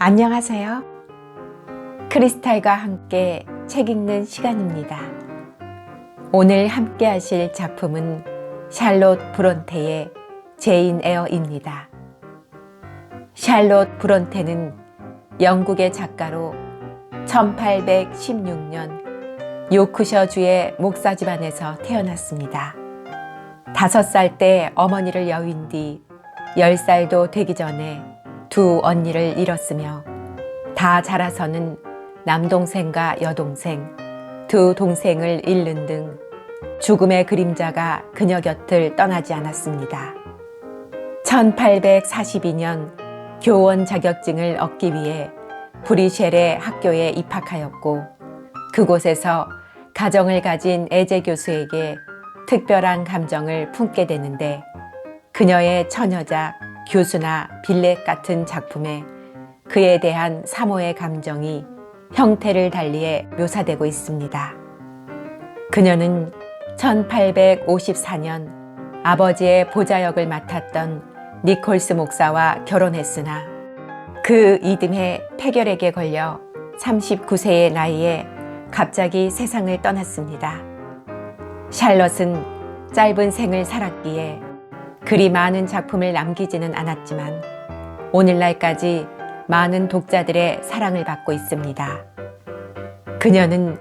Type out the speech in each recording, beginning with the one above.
안녕하세요. 크리스탈과 함께 책 읽는 시간입니다. 오늘 함께 하실 작품은 샬롯 브론테의 제인 에어입니다. 샬롯 브론테는 영국의 작가로 1816년 요크셔주의 목사 집안에서 태어났습니다. 5살 때 어머니를 여윈 뒤 10살도 되기 전에 두 언니를 잃었으며 다 자라서는 남동생과 여동생, 두 동생을 잃는 등 죽음의 그림자가 그녀 곁을 떠나지 않았습니다. 1842년 교원 자격증을 얻기 위해 브리셸의 학교에 입학하였고 그곳에서 가정을 가진 애제 교수에게 특별한 감정을 품게 되는데 그녀의 처녀작 교수나 빌렛 같은 작품에 그에 대한 사모의 감정이 형태를 달리해 묘사되고 있습니다. 그녀는 1854년 아버지의 보좌역을 맡았던 니콜스 목사와 결혼했으나 그 이듬해 폐결핵에 걸려 39세의 나이에 갑자기 세상을 떠났습니다. 샬롯은 짧은 생을 살았기에 그리 많은 작품을 남기지는 않았지만 오늘날까지 많은 독자들의 사랑을 받고 있습니다. 그녀는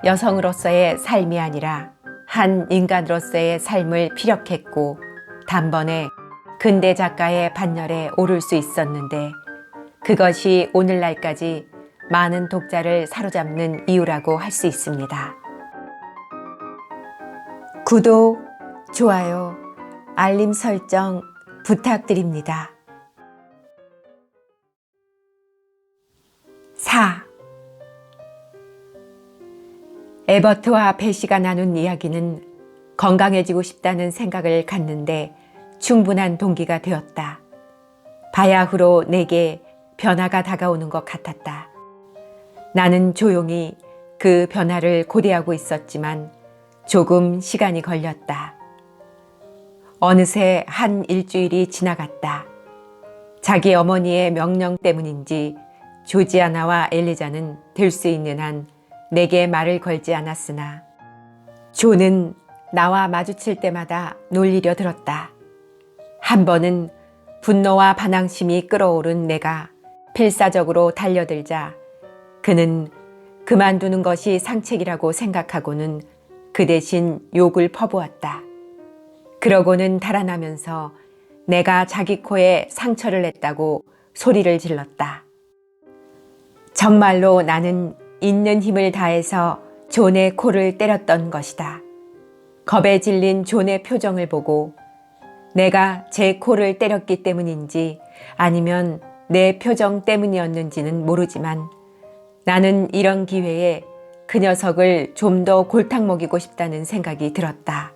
여성으로서의 삶이 아니라 한 인간으로서의 삶을 피력했고 단번에 근대 작가의 반열에 오를 수 있었는데 그것이 오늘날까지 많은 독자를 사로잡는 이유라고 할 수 있습니다. 구독, 좋아요, 알림 설정 부탁드립니다. 4. 에버트와 베시가 나눈 이야기는 건강해지고 싶다는 생각을 갖는데 충분한 동기가 되었다. 바야흐로 내게 변화가 다가오는 것 같았다. 나는 조용히 그 변화를 고대하고 있었지만 조금 시간이 걸렸다. 어느새 한 일주일이 지나갔다. 자기 어머니의 명령 때문인지 조지아나와 엘리자는 될 수 있는 한 내게 말을 걸지 않았으나 조는 나와 마주칠 때마다 놀리려 들었다. 한 번은 분노와 반항심이 끓어오른 내가 필사적으로 달려들자 그는 그만두는 것이 상책이라고 생각하고는 그 대신 욕을 퍼부었다. 그러고는 달아나면서 내가 자기 코에 상처를 냈다고 소리를 질렀다. 정말로 나는 있는 힘을 다해서 존의 코를 때렸던 것이다. 겁에 질린 존의 표정을 보고 내가 제 코를 때렸기 때문인지 아니면 내 표정 때문이었는지는 모르지만 나는 이런 기회에 그 녀석을 좀 더 골탕 먹이고 싶다는 생각이 들었다.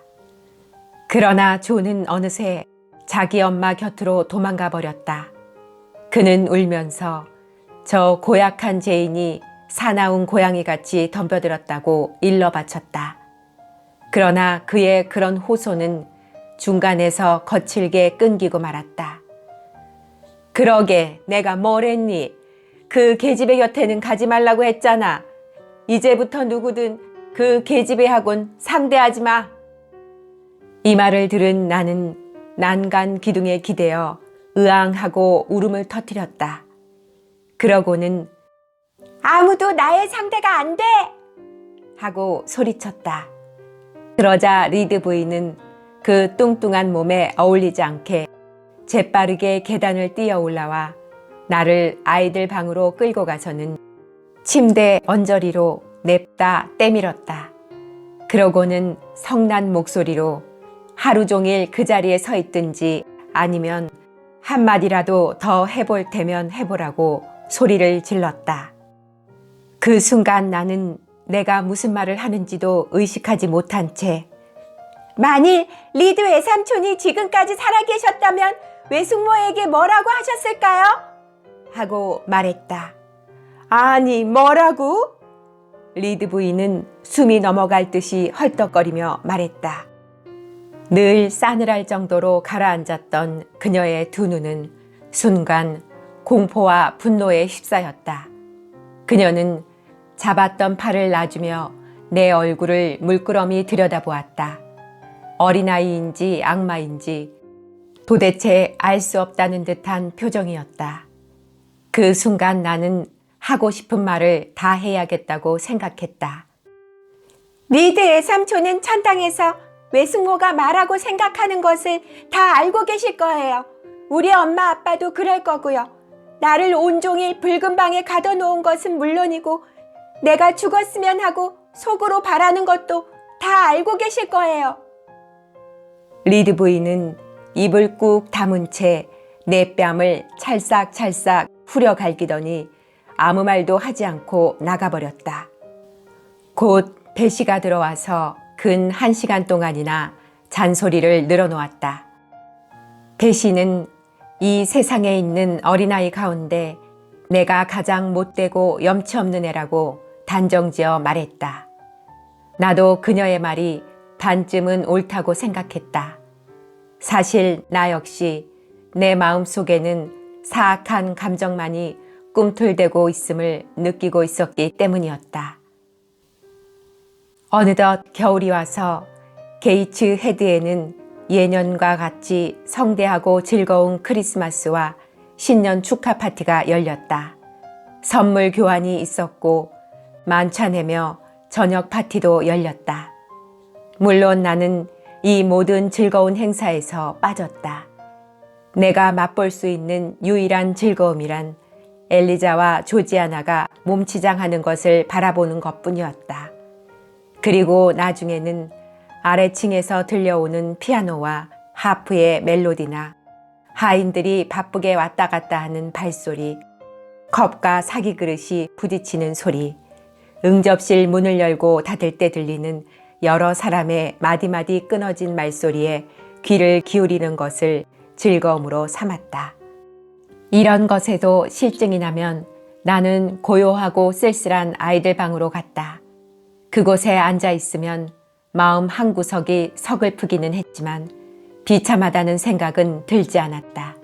그러나 존은 어느새 자기 엄마 곁으로 도망가 버렸다. 그는 울면서 저 고약한 죄인이 사나운 고양이같이 덤벼들었다고 일러 바쳤다. 그러나 그의 그런 호소는 중간에서 거칠게 끊기고 말았다. 그러게 내가 뭘 했니? 그 계집애 곁에는 가지 말라고 했잖아. 이제부터 누구든 그 계집애하고는 상대하지 마. 이 말을 들은 나는 난간 기둥에 기대어 으앙하고 울음을 터뜨렸다. 그러고는 아무도 나의 상대가 안 돼! 하고 소리쳤다. 그러자 리드 부인은 그 뚱뚱한 몸에 어울리지 않게 재빠르게 계단을 뛰어 올라와 나를 아이들 방으로 끌고 가서는 침대 언저리로 냅다 때밀었다. 그러고는 성난 목소리로 하루 종일 그 자리에 서 있든지 아니면 한마디라도 더 해볼 테면 해보라고 소리를 질렀다. 그 순간 나는 내가 무슨 말을 하는지도 의식하지 못한 채 만일 리드 외삼촌이 지금까지 살아계셨다면 외숙모에게 뭐라고 하셨을까요? 하고 말했다. 아니 뭐라고? 리드 부인은 숨이 넘어갈 듯이 헐떡거리며 말했다. 늘 싸늘할 정도로 가라앉았던 그녀의 두 눈은 순간 공포와 분노에 휩싸였다. 그녀는 잡았던 팔을 놔주며 내 얼굴을 물끄러미 들여다보았다. 어린아이인지 악마인지 도대체 알 수 없다는 듯한 표정이었다. 그 순간 나는 하고 싶은 말을 다 해야겠다고 생각했다. 리드의 삼촌은 천당에서 외숙모가 말하고 생각하는 것을 다 알고 계실 거예요. 우리 엄마 아빠도 그럴 거고요. 나를 온종일 붉은 방에 가둬놓은 것은 물론이고 내가 죽었으면 하고 속으로 바라는 것도 다 알고 계실 거예요. 리드 부인은 입을 꾹 다문 채 내 뺨을 찰싹찰싹 후려갈기더니 아무 말도 하지 않고 나가버렸다. 곧 배시가 들어와서 근 1시간 동안이나 잔소리를 늘어놓았다. 배시는 이 세상에 있는 어린아이 가운데 내가 가장 못되고 염치 없는 애라고 단정지어 말했다. 나도 그녀의 말이 반쯤은 옳다고 생각했다. 사실 나 역시 내 마음속에는 사악한 감정만이 꿈틀대고 있음을 느끼고 있었기 때문이었다. 어느덧 겨울이 와서 게이츠 헤드에는 예년과 같이 성대하고 즐거운 크리스마스와 신년 축하 파티가 열렸다. 선물 교환이 있었고 만찬회며 저녁 파티도 열렸다. 물론 나는 이 모든 즐거운 행사에서 빠졌다. 내가 맛볼 수 있는 유일한 즐거움이란 엘리자와 조지아나가 몸치장하는 것을 바라보는 것뿐이었다. 그리고 나중에는 아래층에서 들려오는 피아노와 하프의 멜로디나 하인들이 바쁘게 왔다 갔다 하는 발소리, 컵과 사기 그릇이 부딪히는 소리, 응접실 문을 열고 닫을 때 들리는 여러 사람의 마디마디 끊어진 말소리에 귀를 기울이는 것을 즐거움으로 삼았다. 이런 것에도 실증이 나면 나는 고요하고 쓸쓸한 아이들 방으로 갔다. 그곳에 앉아 있으면 마음 한구석이 서글프기는 했지만 비참하다는 생각은 들지 않았다.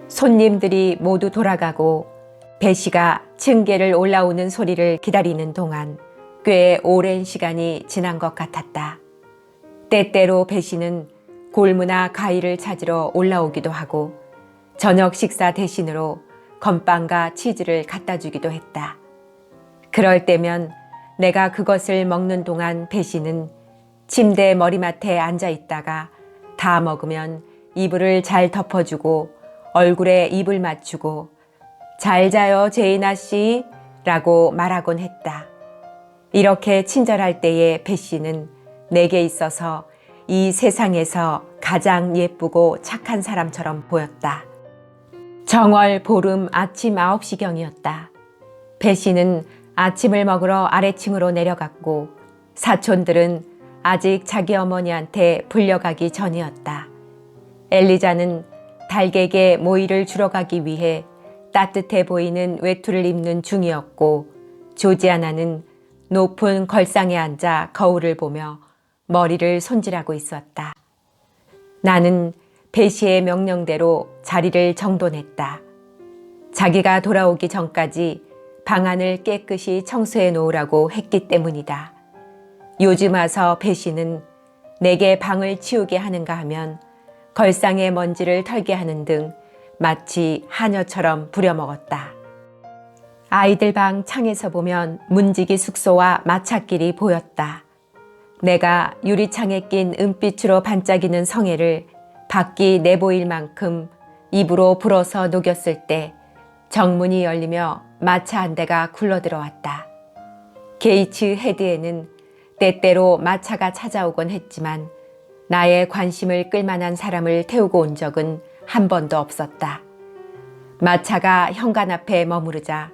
손님들이 모두 돌아가고 배시가 층계를 올라오는 소리를 기다리는 동안 꽤 오랜 시간이 지난 것 같았다. 때때로 배시는 골무나 가위를 찾으러 올라오기도 하고 저녁 식사 대신으로 건빵과 치즈를 갖다 주기도 했다. 그럴 때면 내가 그것을 먹는 동안 배시는 침대 머리맡에 앉아 있다가 다 먹으면 이불을 잘 덮어주고 얼굴에 입을 맞추고 잘 자요 제이나 씨 라고 말하곤 했다. 이렇게 친절할 때의 배시는 내게 있어서 이 세상에서 가장 예쁘고 착한 사람처럼 보였다. 정월 보름 아침 9시경이었다. 배시는 아침을 먹으러 아래층으로 내려갔고 사촌들은 아직 자기 어머니한테 불려가기 전이었다. 엘리자는 닭에게 모이를 주러 가기 위해 따뜻해 보이는 외투를 입는 중이었고 조지아나는 높은 걸상에 앉아 거울을 보며 머리를 손질하고 있었다. 나는 배시의 명령대로 자리를 정돈했다. 자기가 돌아오기 전까지 방안을 깨끗이 청소해 놓으라고 했기 때문이다. 요즘 와서 배시는 내게 방을 치우게 하는가 하면 걸상의 먼지를 털게 하는 등 마치 하녀처럼 부려먹었다. 아이들 방 창에서 보면 문지기 숙소와 마차길이 보였다. 내가 유리창에 낀 은빛으로 반짝이는 성에를 밖이 내보일 만큼 입으로 불어서 녹였을 때 정문이 열리며 마차 한 대가 굴러들어왔다. 게이츠 헤드에는 때때로 마차가 찾아오곤 했지만 나의 관심을 끌만한 사람을 태우고 온 적은 한 번도 없었다. 마차가 현관 앞에 머무르자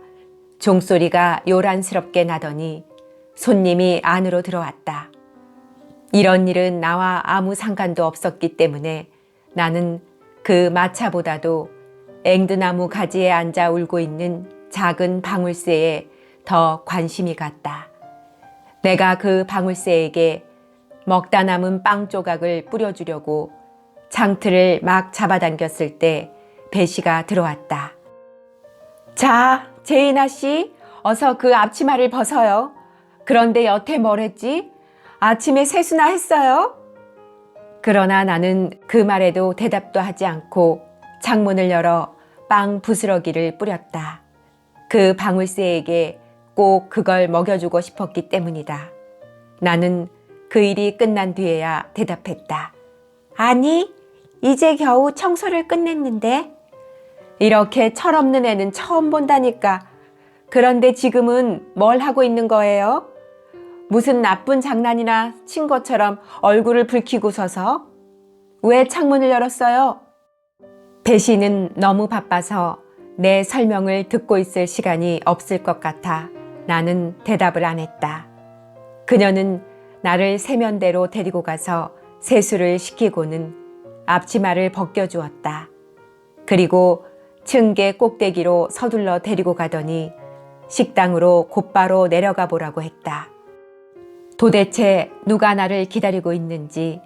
종소리가 요란스럽게 나더니 손님이 안으로 들어왔다. 이런 일은 나와 아무 상관도 없었기 때문에 나는 그 마차보다도 앵두나무 가지에 앉아 울고 있는 작은 방울새에 더 관심이 갔다. 내가 그 방울새에게 먹다 남은 빵 조각을 뿌려주려고 창틀을 막 잡아당겼을 때 배시가 들어왔다. 자, 제이나 씨, 어서 그 앞치마를 벗어요. 그런데 여태 뭘 했지? 아침에 세수나 했어요? 그러나 나는 그 말에도 대답도 하지 않고 창문을 열어 빵 부스러기를 뿌렸다. 그 방울새에게 꼭 그걸 먹여주고 싶었기 때문이다. 나는 그 일이 끝난 뒤에야 대답했다. 아니, 이제 겨우 청소를 끝냈는데. 이렇게 철없는 애는 처음 본다니까. 그런데 지금은 뭘 하고 있는 거예요? 무슨 나쁜 장난이나 친 것처럼 얼굴을 붉히고 서서? 왜 창문을 열었어요? 배시는 너무 바빠서 내 설명을 듣고 있을 시간이 없을 것 같아 나는 대답을 안 했다. 그녀는 나를 세면대로 데리고 가서 세수를 시키고는 앞치마를 벗겨주었다. 그리고 층계 꼭대기로 서둘러 데리고 가더니 식당으로 곧바로 내려가 보라고 했다. 도대체 누가 나를 기다리고 있는지,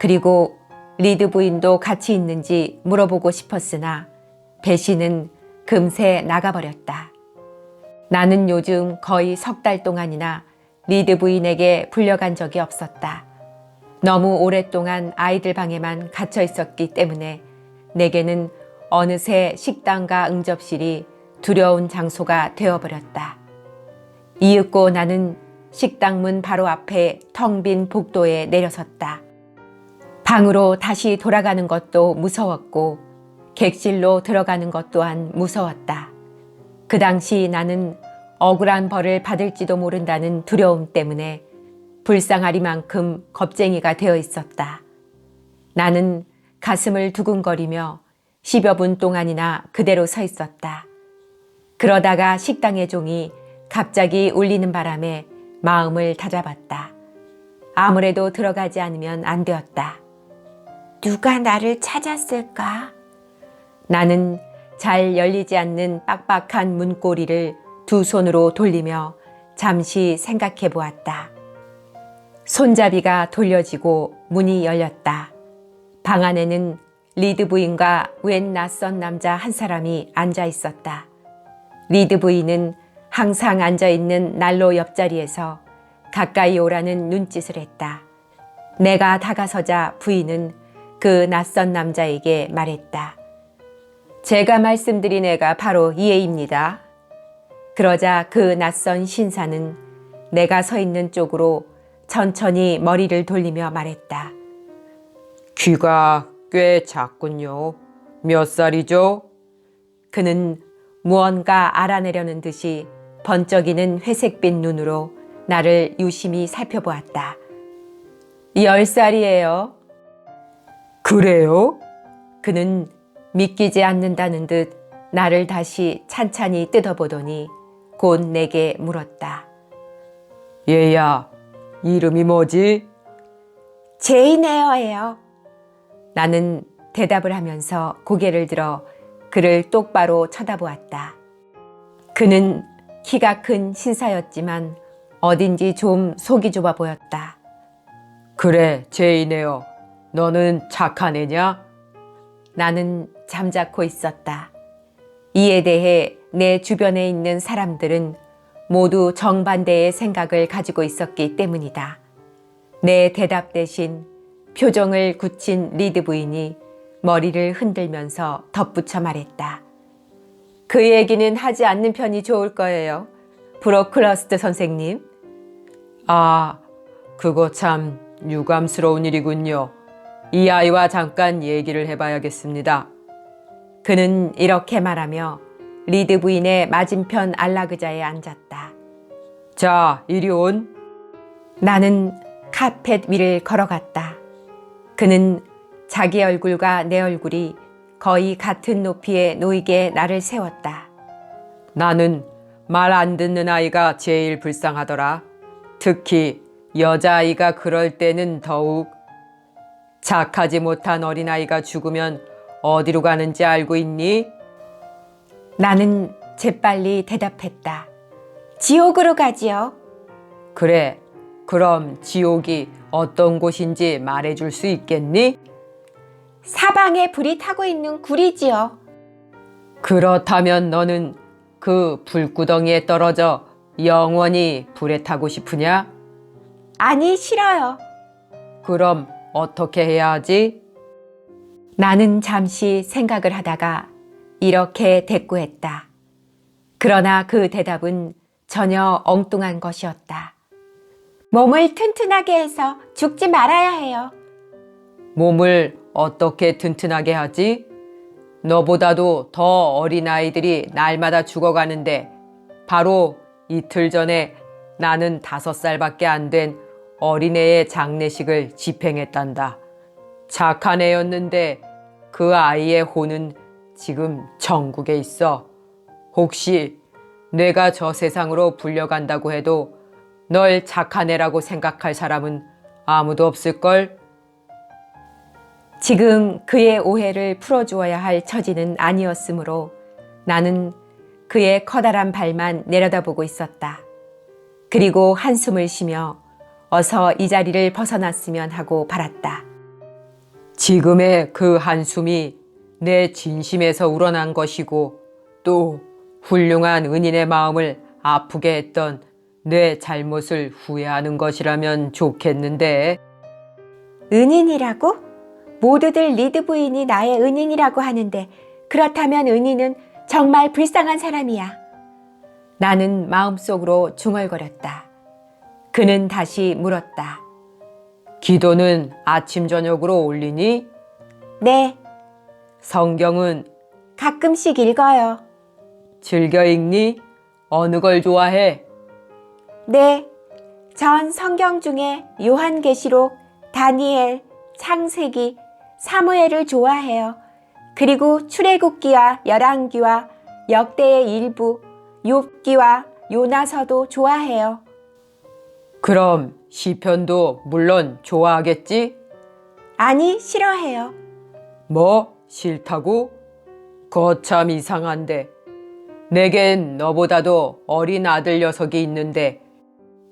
그리고 리드 부인도 같이 있는지 물어보고 싶었으나 배시는 금세 나가버렸다. 나는 요즘 거의 석 달 동안이나 리드 부인에게 불려간 적이 없었다. 너무 오랫동안 아이들 방에만 갇혀 있었기 때문에 내게는 어느새 식당과 응접실이 두려운 장소가 되어버렸다. 이윽고 나는 식당 문 바로 앞에 텅 빈 복도에 내려섰다. 방으로 다시 돌아가는 것도 무서웠고 객실로 들어가는 것 또한 무서웠다. 그 당시 나는 억울한 벌을 받을지도 모른다는 두려움 때문에 불쌍하리만큼 겁쟁이가 되어 있었다. 나는 가슴을 두근거리며 10여 분 동안이나 그대로 서 있었다. 그러다가 식당의 종이 갑자기 울리는 바람에 마음을 다잡았다. 아무래도 들어가지 않으면 안 되었다. 누가 나를 찾았을까? 나는 잘 열리지 않는 빡빡한 문고리를 두 손으로 돌리며 잠시 생각해 보았다. 손잡이가 돌려지고 문이 열렸다. 방 안에는 리드 부인과 웬 낯선 남자 한 사람이 앉아 있었다. 리드 부인은 항상 앉아 있는 난로 옆자리에서 가까이 오라는 눈짓을 했다. 내가 다가서자 부인은 그 낯선 남자에게 말했다. 제가 말씀드린 애가 바로 이 애입니다. 그러자 그 낯선 신사는 내가 서 있는 쪽으로 천천히 머리를 돌리며 말했다. 귀가 꽤 작군요. 몇 살이죠? 그는 무언가 알아내려는 듯이 번쩍이는 회색빛 눈으로 나를 유심히 살펴보았다. 10살이에요. 그래요? 그는 믿기지 않는다는 듯 나를 다시 찬찬히 뜯어보더니 곧 내게 물었다. 얘야, 이름이 뭐지? 제인 에어예요. 나는 대답을 하면서 고개를 들어 그를 똑바로 쳐다보았다. 그는 키가 큰 신사였지만 어딘지 좀 속이 좁아 보였다. 그래, 제이네요. 너는 착한 애냐? 나는 잠자코 있었다. 이에 대해 내 주변에 있는 사람들은 모두 정반대의 생각을 가지고 있었기 때문이다. 내 대답 대신 표정을 굳힌 리드 부인이 머리를 흔들면서 덧붙여 말했다. 그 얘기는 하지 않는 편이 좋을 거예요. 브로클러스트 선생님. 아, 그거 참 유감스러운 일이군요. 이 아이와 잠깐 얘기를 해봐야겠습니다. 그는 이렇게 말하며 리드 부인의 맞은편 안락의자에 앉았다. 자, 이리 온. 나는 카펫 위를 걸어갔다. 그는 자기 얼굴과 내 얼굴이 거의 같은 높이에 놓이게 나를 세웠다. 나는 말 안 듣는 아이가 제일 불쌍하더라. 특히 여자아이가 그럴 때는 더욱. 착하지 못한 어린아이가 죽으면 어디로 가는지 알고 있니? 나는 재빨리 대답했다. 지옥으로 가지요. 그래, 그럼 지옥이 어떤 곳인지 말해줄 수 있겠니? 사방에 불이 타고 있는 굴이지요. 그렇다면 너는 그 불구덩이에 떨어져 영원히 불에 타고 싶으냐? 아니, 싫어요. 그럼 어떻게 해야 하지? 나는 잠시 생각을 하다가 이렇게 대꾸했다. 그러나 그 대답은 전혀 엉뚱한 것이었다. 몸을 튼튼하게 해서 죽지 말아야 해요. 몸을 어떻게 튼튼하게 하지? 너보다도 더 어린 아이들이 날마다 죽어가는데 바로 이틀 전에 나는 5살밖에 안 된 어린애의 장례식을 집행했단다. 착한 애였는데 그 아이의 혼은 지금 천국에 있어. 혹시 내가 저 세상으로 불려간다고 해도 널 착한 애라고 생각할 사람은 아무도 없을걸? 지금 그의 오해를 풀어주어야 할 처지는 아니었으므로 나는 그의 커다란 발만 내려다보고 있었다. 그리고 한숨을 쉬며 어서 이 자리를 벗어났으면 하고 바랐다. 지금의 그 한숨이 내 진심에서 우러난 것이고 또 훌륭한 은인의 마음을 아프게 했던 내 잘못을 후회하는 것이라면 좋겠는데. 은인이라고? 모두들 리드 부인이 나의 은인이라고 하는데 그렇다면 은인은 정말 불쌍한 사람이야. 나는 마음속으로 중얼거렸다. 그는 다시 물었다. 기도는 아침 저녁으로 올리니? 네, 성경은 가끔씩 읽어요. 즐겨 읽니? 어느 걸 좋아해? 네, 전 성경 중에 요한계시록, 다니엘, 창세기, 사무엘을 좋아해요. 그리고 출애굽기와 열왕기와 역대의 일부, 욥기와 요나서도 좋아해요. 그럼 시편도 물론 좋아하겠지? 아니, 싫어해요. 뭐? 싫다고? 거참 이상한데. 내겐 너보다도 어린 아들 녀석이 있는데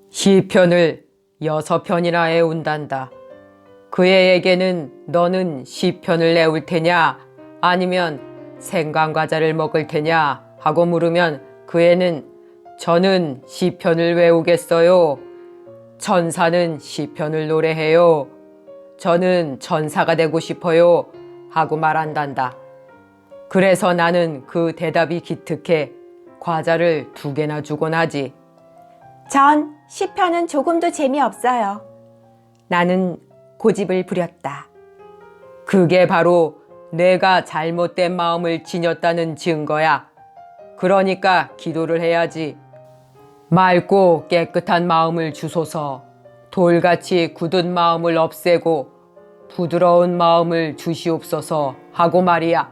시편을 6편이나 애운단다. 그 애에게는 너는 시편을 애울 테냐 아니면 생강과자를 먹을 테냐 하고 물으면 그 애는 저는 시편을 외우겠어요. 천사는 시편을 노래해요. 저는 천사가 되고 싶어요. 하고 말한단다. 그래서 나는 그 대답이 기특해 과자를 2개나 주곤 하지. 전 시편은 조금도 재미없어요. 나는 고집을 부렸다. 그게 바로 내가 잘못된 마음을 지녔다는 증거야. 그러니까 기도를 해야지. 맑고 깨끗한 마음을 주소서. 돌같이 굳은 마음을 없애고 부드러운 마음을 주시옵소서 하고 말이야.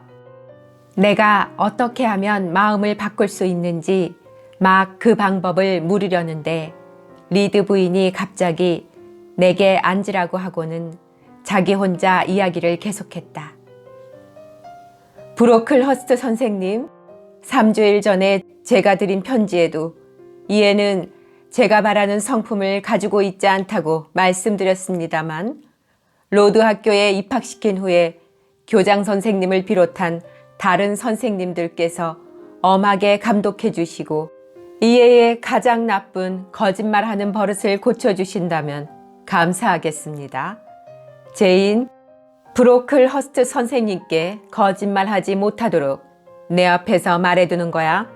내가 어떻게 하면 마음을 바꿀 수 있는지 막 그 방법을 물으려는데 리드 부인이 갑자기 내게 앉으라고 하고는 자기 혼자 이야기를 계속했다. 브로클허스트 선생님, 3주일 전에 제가 드린 편지에도 이 애는 제가 바라는 성품을 가지고 있지 않다고 말씀드렸습니다만 로드 학교에 입학시킨 후에 교장 선생님을 비롯한 다른 선생님들께서 엄하게 감독해 주시고 이 애의 가장 나쁜 거짓말하는 버릇을 고쳐주신다면 감사하겠습니다. 제인, 브로클허스트 선생님께 거짓말하지 못하도록 내 앞에서 말해두는 거야.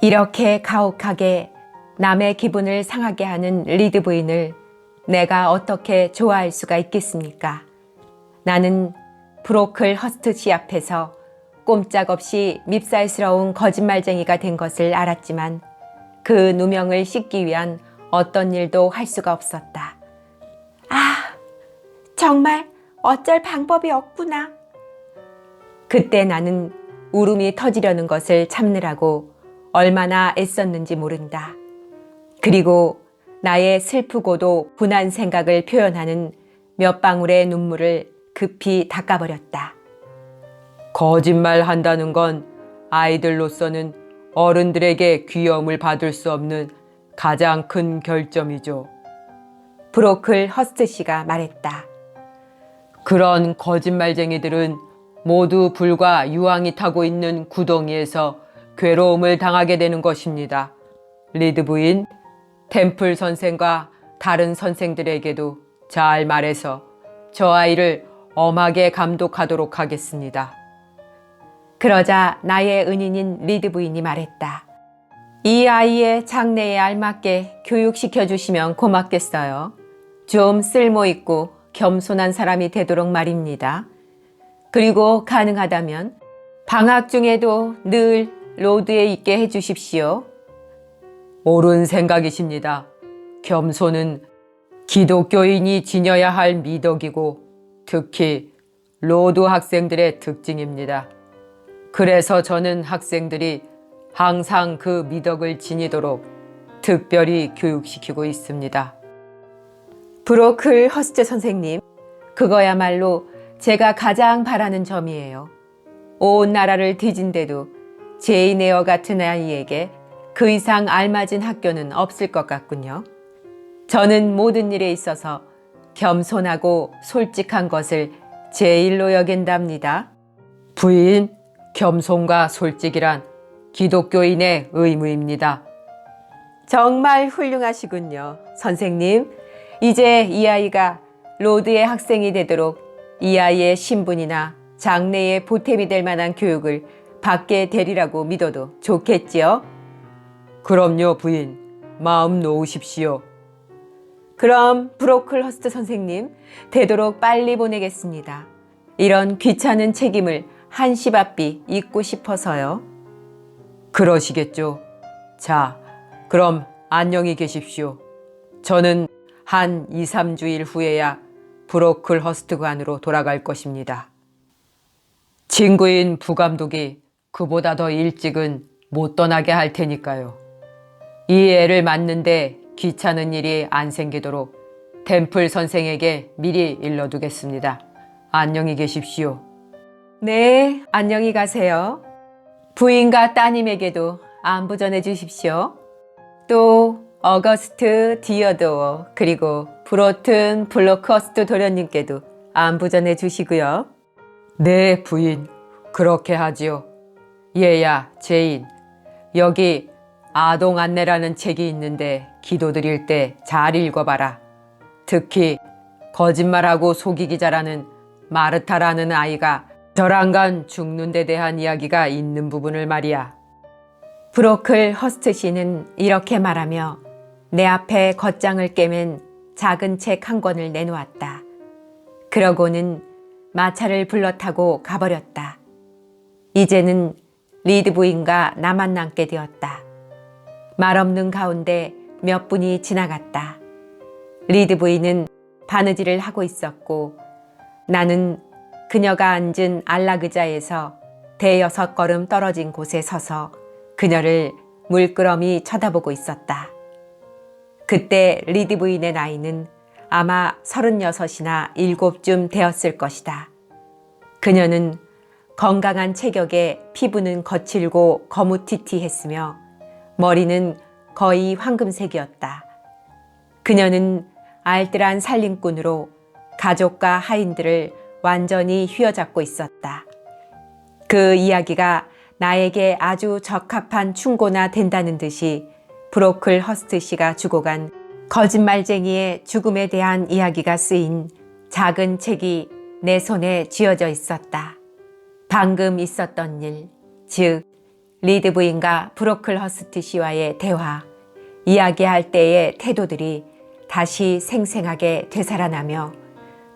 이렇게 가혹하게 남의 기분을 상하게 하는 리드 부인을 내가 어떻게 좋아할 수가 있겠습니까? 나는 브로클허스트 씨 앞에서 꼼짝없이 밉살스러운 거짓말쟁이가 된 것을 알았지만 그 누명을 씻기 위한 어떤 일도 할 수가 없었다. 아, 정말 어쩔 방법이 없구나. 그때 나는 울음이 터지려는 것을 참느라고 얼마나 애썼는지 모른다. 그리고 나의 슬프고도 분한 생각을 표현하는 몇 방울의 눈물을 급히 닦아버렸다. 거짓말 한다는 건 아이들로서는 어른들에게 귀여움을 받을 수 없는 가장 큰 결점이죠. 브로클허스트 씨가 말했다. 그런 거짓말쟁이들은 모두 불과 유황이 타고 있는 구덩이에서 괴로움을 당하게 되는 것입니다. 리드 부인, 템플 선생과 다른 선생들에게도 잘 말해서 저 아이를 엄하게 감독하도록 하겠습니다. 그러자 나의 은인인 리드 부인이 말했다. 이 아이의 장래에 알맞게 교육시켜 주시면 고맙겠어요. 좀 쓸모있고 겸손한 사람이 되도록 말입니다. 그리고 가능하다면 방학 중에도 늘 로드에 있게 해주십시오. 옳은 생각이십니다. 겸손은 기독교인이 지녀야 할 미덕이고 특히 로드 학생들의 특징입니다. 그래서 저는 학생들이 항상 그 미덕을 지니도록 특별히 교육시키고 있습니다. 브로클 허스트 선생님, 그거야말로 제가 가장 바라는 점이에요. 온 나라를 뒤진데도 제인 에어 같은 아이에게 그 이상 알맞은 학교는 없을 것 같군요. 저는 모든 일에 있어서 겸손하고 솔직한 것을 제일로 여긴답니다. 부인, 겸손과 솔직이란 기독교인의 의무입니다. 정말 훌륭하시군요. 선생님, 이제 이 아이가 로드의 학생이 되도록 이 아이의 신분이나 장래에 보탬이 될 만한 교육을 받게 되리라고 믿어도 좋겠지요? 그럼요, 부인. 마음 놓으십시오. 그럼 브로클 허스트 선생님, 되도록 빨리 보내겠습니다. 이런 귀찮은 책임을 한시바삐 잊고 싶어서요. 그러시겠죠. 자, 그럼 안녕히 계십시오. 저는 한 2, 3주일 후에야 브로클 허스트관으로 돌아갈 것입니다. 친구인 부감독이 그보다 더 일찍은 못 떠나게 할 테니까요. 이 애를 맡는데 귀찮은 일이 안 생기도록 템플 선생에게 미리 일러두겠습니다. 안녕히 계십시오. 네, 안녕히 가세요. 부인과 따님에게도 안부 전해 주십시오. 또 어거스트 디어도어 그리고 브로튼 블로커스트 도련님께도 안부 전해 주시고요. 네, 부인. 그렇게 하지요. 얘야, 제인. 여기 아동 안내라는 책이 있는데 기도드릴 때 잘 읽어봐라. 특히 거짓말하고 속이기 잘하는 마르타라는 아이가 저랑간 죽는 데 대한 이야기가 있는 부분을 말이야. 브로클 허스트 씨는 이렇게 말하며 내 앞에 겉장을 깨맨 작은 책 한 권을 내놓았다. 그러고는 마차를 불러 타고 가버렸다. 이제는 리드 부인과 나만 남게 되었다. 말없는 가운데 몇 분이 지나갔다. 리드 부인은 바느질을 하고 있었고 나는 그녀가 앉은 안락의자에서 대여섯 걸음 떨어진 곳에 서서 그녀를 물끄러미 쳐다보고 있었다. 그때 리드 부인의 나이는 아마 36이나 7쯤 되었을 것이다. 그녀는 건강한 체격에 피부는 거칠고 거무튀튀했으며 머리는 거의 황금색이었다. 그녀는 알뜰한 살림꾼으로 가족과 하인들을 완전히 휘어잡고 있었다. 그 이야기가 나에게 아주 적합한 충고나 된다는 듯이 브로클 허스트 씨가 주고 간 거짓말쟁이의 죽음에 대한 이야기가 쓰인 작은 책이 내 손에 쥐어져 있었다. 방금 있었던 일, 즉 리드 부인과 브로클 허스트 씨와의 대화, 이야기할 때의 태도들이 다시 생생하게 되살아나며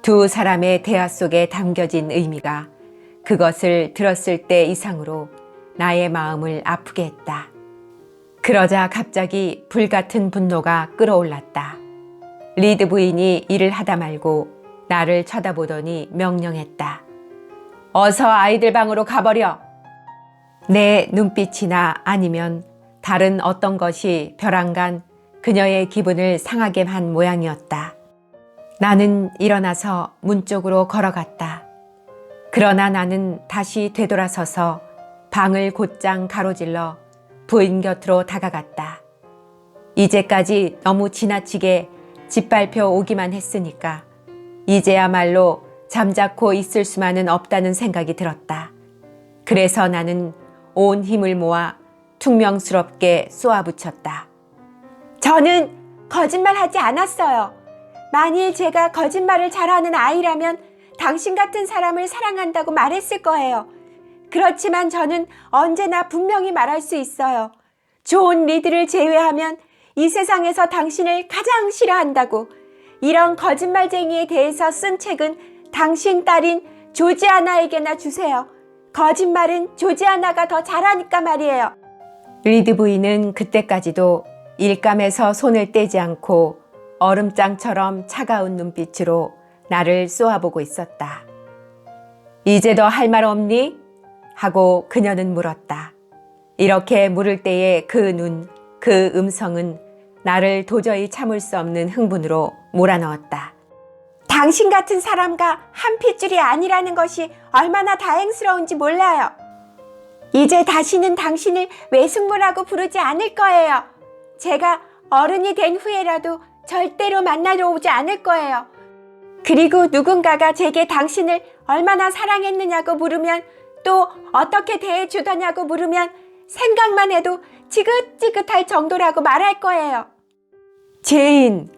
두 사람의 대화 속에 담겨진 의미가 그것을 들었을 때 이상으로 나의 마음을 아프게 했다. 그러자 갑자기 불같은 분노가 끓어올랐다. 리드 부인이 일을 하다 말고 나를 쳐다보더니 명령했다. 어서 아이들 방으로 가버려. 내 눈빛이나 아니면 다른 어떤 것이 벼랑간 그녀의 기분을 상하게 한 모양이었다. 나는 일어나서 문 쪽으로 걸어갔다. 그러나 나는 다시 되돌아서서 방을 곧장 가로질러 부인 곁으로 다가갔다. 이제까지 너무 지나치게 짓밟혀 오기만 했으니까 이제야말로 잠자코 있을 수만은 없다는 생각이 들었다. 그래서 나는 온 힘을 모아 퉁명스럽게 쏘아붙였다. 저는 거짓말하지 않았어요. 만일 제가 거짓말을 잘하는 아이라면 당신 같은 사람을 사랑한다고 말했을 거예요. 그렇지만 저는 언제나 분명히 말할 수 있어요. 존 리드를 제외하면 이 세상에서 당신을 가장 싫어한다고. 이런 거짓말쟁이에 대해서 쓴 책은 당신 딸인 조지아나에게나 주세요. 거짓말은 조지아나가 더 잘하니까 말이에요. 리드 부인은 그때까지도 일감에서 손을 떼지 않고 얼음장처럼 차가운 눈빛으로 나를 쏘아보고 있었다. 이제 더 할 말 없니? 하고 그녀는 물었다. 이렇게 물을 때의 그 눈, 그 음성은 나를 도저히 참을 수 없는 흥분으로 몰아넣었다. 당신 같은 사람과 한 핏줄이 아니라는 것이 얼마나 다행스러운지 몰라요. 이제 다시는 당신을 외숙모라고 부르지 않을 거예요. 제가 어른이 된 후에라도 절대로 만나러 오지 않을 거예요. 그리고 누군가가 제게 당신을 얼마나 사랑했느냐고 물으면, 또 어떻게 대해주더냐고 물으면 생각만 해도 지긋지긋할 정도라고 말할 거예요. 제인,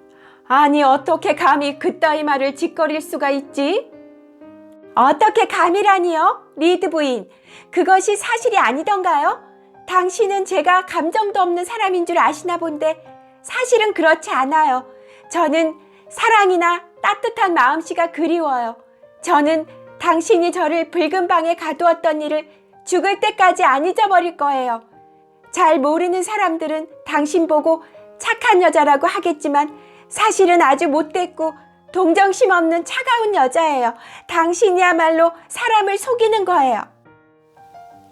아니 어떻게 감히 그따위 말을 짓거릴 수가 있지? 어떻게 감이라니요? 리드 부인, 그것이 사실이 아니던가요? 당신은 제가 감정도 없는 사람인 줄 아시나 본데 사실은 그렇지 않아요. 저는 사랑이나 따뜻한 마음씨가 그리워요. 저는 당신이 저를 붉은 방에 가두었던 일을 죽을 때까지 안 잊어버릴 거예요. 잘 모르는 사람들은 당신 보고 착한 여자라고 하겠지만 사실은 아주 못됐고 동정심 없는 차가운 여자예요. 당신이야말로 사람을 속이는 거예요.